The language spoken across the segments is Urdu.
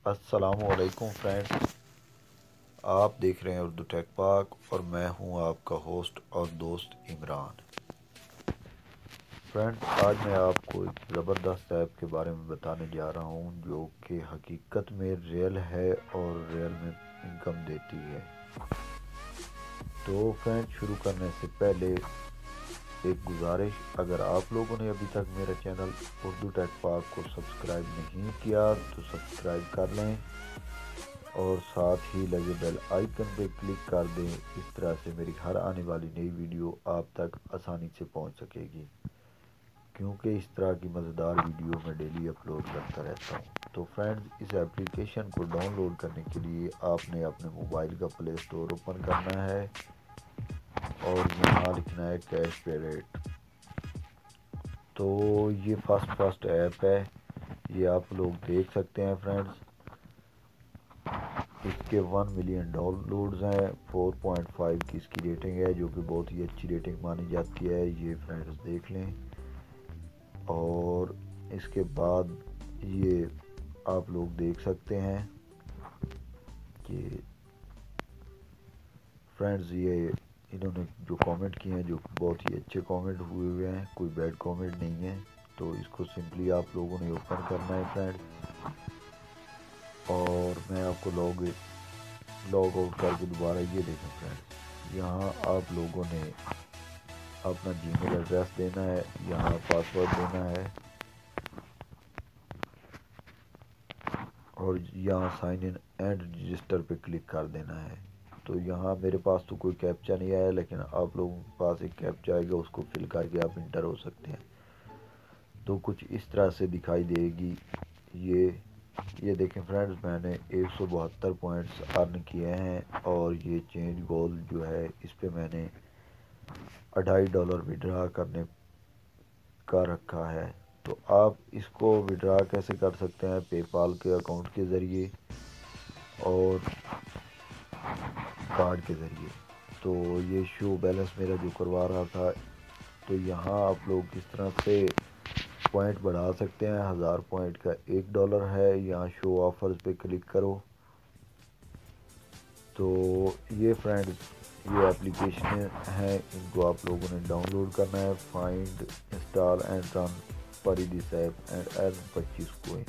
السلام علیکم فرینڈز، آپ دیکھ رہے ہیں اردو ٹیک پاک اور میں ہوں آپ کا ہوسٹ اور دوست عمران۔ فرینڈز، آج میں آپ کو ایک زبردست ایپ کے بارے میں بتانے جا رہا ہوں جو کہ حقیقت میں ریئل ہے اور ریئل میں انکم دیتی ہے۔ تو فرینڈز، شروع کرنے سے پہلے ایک گزارش، اگر آپ لوگوں نے ابھی تک میرا چینل اردو ٹیک پاک کو سبسکرائب نہیں کیا تو سبسکرائب کر لیں اور ساتھ ہی لگے بیل آئیکن پہ کلک کر دیں۔ اس طرح سے میری ہر آنے والی نئی ویڈیو آپ تک آسانی سے پہنچ سکے گی، کیونکہ اس طرح کی مزیدار ویڈیو میں ڈیلی اپلوڈ کرتا رہتا ہوں۔ تو فرینڈز، اس اپلیکیشن کو ڈاؤن لوڈ کرنے کے لیے آپ نے اپنے موبائل کا پلے اسٹور اوپن کرنا ہے اور یہاں لکھنا ہے کیش پے ریٹ۔ تو یہ فاسٹ ایپ ہے، یہ آپ لوگ دیکھ سکتے ہیں فرینڈز۔ اس کے 1 ملین ڈاؤن لوڈز ہیں، 4.5 کی اس کی ریٹنگ ہے جو کہ بہت ہی اچھی ریٹنگ مانی جاتی ہے، یہ فرینڈز دیکھ لیں۔ اور اس کے بعد یہ آپ لوگ دیکھ سکتے ہیں کہ فرینڈز یہ انہوں نے جو کامنٹ کیے ہیں جو بہت ہی اچھے کامنٹ ہوئے ہیں، کوئی بیڈ کامنٹ نہیں ہے۔ تو اس کو سمپلی آپ لوگوں نے اوپن کرنا ہے فرینڈز، اور میں آپ کو لاگ آؤٹ کر کے دوبارہ یہ دیکھیں فرینڈز، یہاں آپ لوگوں نے اپنا جی میل ایڈریس دینا ہے، یہاں پاسورڈ دینا ہے اور یہاں سائن ان اینڈ رجسٹر پہ کلک کر دینا ہے۔ تو یہاں میرے پاس تو کوئی کیپچا نہیں آیا، لیکن آپ لوگوں کے پاس ایک کیپچا آئے گا، اس کو فل کر کے آپ انٹر ہو سکتے ہیں۔ تو کچھ اس طرح سے دکھائی دے گی۔ یہ دیکھیں فرینڈز، میں نے 172 پوائنٹس ارن کیے ہیں اور یہ چینج گول جو ہے اس پہ میں نے $2.5 وڈرا کرنے کا رکھا ہے۔ تو آپ اس کو وڈرا کیسے کر سکتے ہیں؟ پے پال کے اکاؤنٹ کے ذریعے اور کارڈ کے ذریعے۔ تو یہ شو بیلنس میرا جو کروا رہا تھا، تو یہاں آپ لوگ کس طرح سے پوائنٹ بڑھا سکتے ہیں۔ 1000 پوائنٹ کا $1 ہے، یہاں شو آفرز پہ کلک کرو۔ تو یہ فرینڈز، یہ اپلیکیشنیں ہیں، ان کو آپ لوگوں نے ڈاؤن لوڈ کرنا ہے۔ فائنڈ، انسٹال اینڈ رن پر this app and earn 25 coin.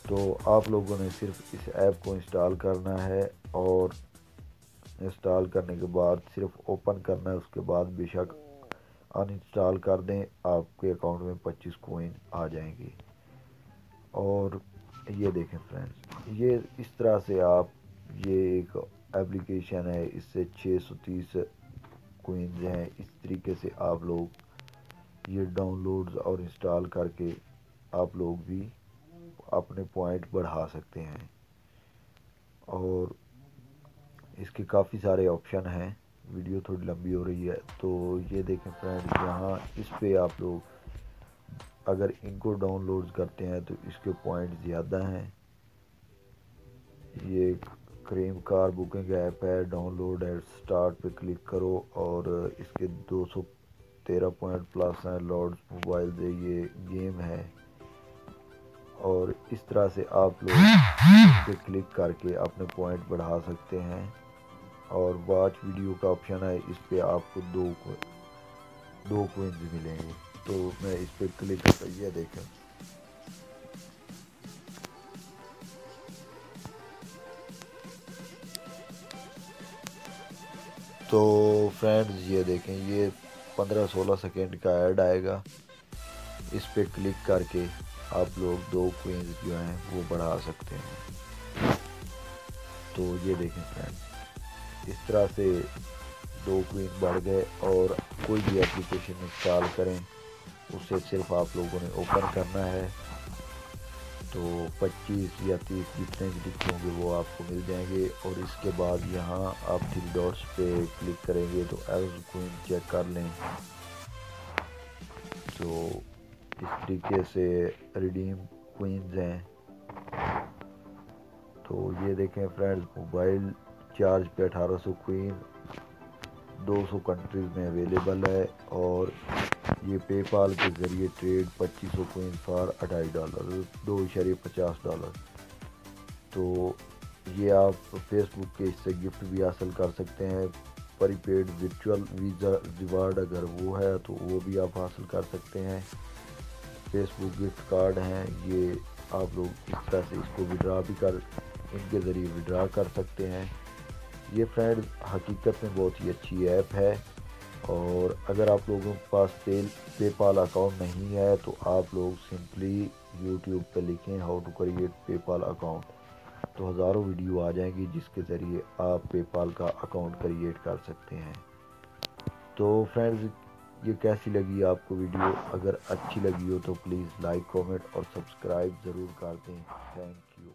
تو آپ لوگوں نے صرف اس ایپ کو انسٹال کرنا ہے اور انسٹال کرنے کے بعد صرف اوپن کرنا ہے، اس کے بعد بے شک ان انسٹال کر دیں، آپ کے اکاؤنٹ میں 25 کوئن آ جائیں گے۔ اور یہ دیکھیں فرینڈز، یہ اس طرح سے آپ، یہ ایک اپلیکیشن ہے، اس سے 630 کوئنز ہیں۔ اس طریقے سے آپ لوگ یہ ڈاؤن لوڈز اور انسٹال کر کے آپ لوگ بھی اپنے پوائنٹ بڑھا سکتے ہیں۔ اور اس کے کافی سارے آپشن ہیں، ویڈیو تھوڑی لمبی ہو رہی ہے۔ تو یہ دیکھیں فرینڈز، یہاں اس پہ آپ لوگ اگر ان کو ڈاؤن لوڈ کرتے ہیں تو اس کے پوائنٹ زیادہ ہیں۔ یہ کریم کار بکنگ ایپ ہے، ڈاؤن لوڈ ایٹ سٹارٹ پہ کلک کرو اور اس کے 213 پوائنٹ پلس ہیں۔ لارڈز موبائل دے، یہ گیم ہے، اور اس طرح سے آپ لوگ اس پہ کلک کر کے اپنے پوائنٹ بڑھا سکتے ہیں۔ اور واچ ویڈیو کا آپشن ہے، اس پہ آپ کو دو کوئنز ملیں گے۔ تو میں اس پہ کلک کرتا ہوں، یہ دیکھیں تو فرینڈز، یہ دیکھیں، یہ 15-16 سیکنڈ کا ایڈ آئے گا، اس پہ کلک کر کے آپ لوگ 2 کوئنز جو ہیں وہ بڑھا سکتے ہیں۔ تو یہ دیکھیں فرینڈز، اس طرح سے 2 کوئن بڑھ گئے۔ اور کوئی بھی اپلیکیشن انسٹال کریں، اسے صرف آپ لوگوں نے اوپن کرنا ہے، تو 25 یا 30 جتنے بھی لکھے ہوں گے وہ آپ کو مل جائیں گے۔ اور اس کے بعد یہاں آپ 3 ڈاٹس پہ کلک کریں گے تو ایوز کوئن چیک کر لیں۔ تو اس طریقے سے ریڈیم کوئنز ہیں۔ تو یہ دیکھیں فرینڈز، موبائل چارج پہ 1800 کوئن 200 کنٹریز میں اویلیبل ہے، اور یہ پے پال کے ذریعے ٹریڈ 2500 کوئن فار $2.5 $2.50۔ تو یہ آپ فیس بک کے اس سے گفٹ بھی حاصل کر سکتے ہیں. پری پیڈ ورچوئل ویزا ریوارڈ اگر وہ ہے تو وہ بھی آپ حاصل کر سکتے ہیں. فیس بک گفٹ کارڈ ہیں، یہ آپ لوگ اس طرح سے اس کو وڈرا بھی ان کے ذریعے وڈرا کر سکتے ہیں. یہ فرینڈ حقیقت میں بہت ہی اچھی ایپ ہے، اور اگر آپ لوگوں کے پاس پے پال اکاؤنٹ نہیں ہے تو آپ لوگ سمپلی یوٹیوب پہ لکھیں how to create PayPal account, تو ہزاروں ویڈیو آ جائیں گی جس کے ذریعے آپ پے پال کا اکاؤنٹ کریٹ کر سکتے ہیں. تو فرینڈز یہ کیسی لگی آپ کو ویڈیو؟ اگر اچھی لگی ہو تو پلیز لائک، کامنٹ اور سبسکرائب ضرور کر دیں. Thank you.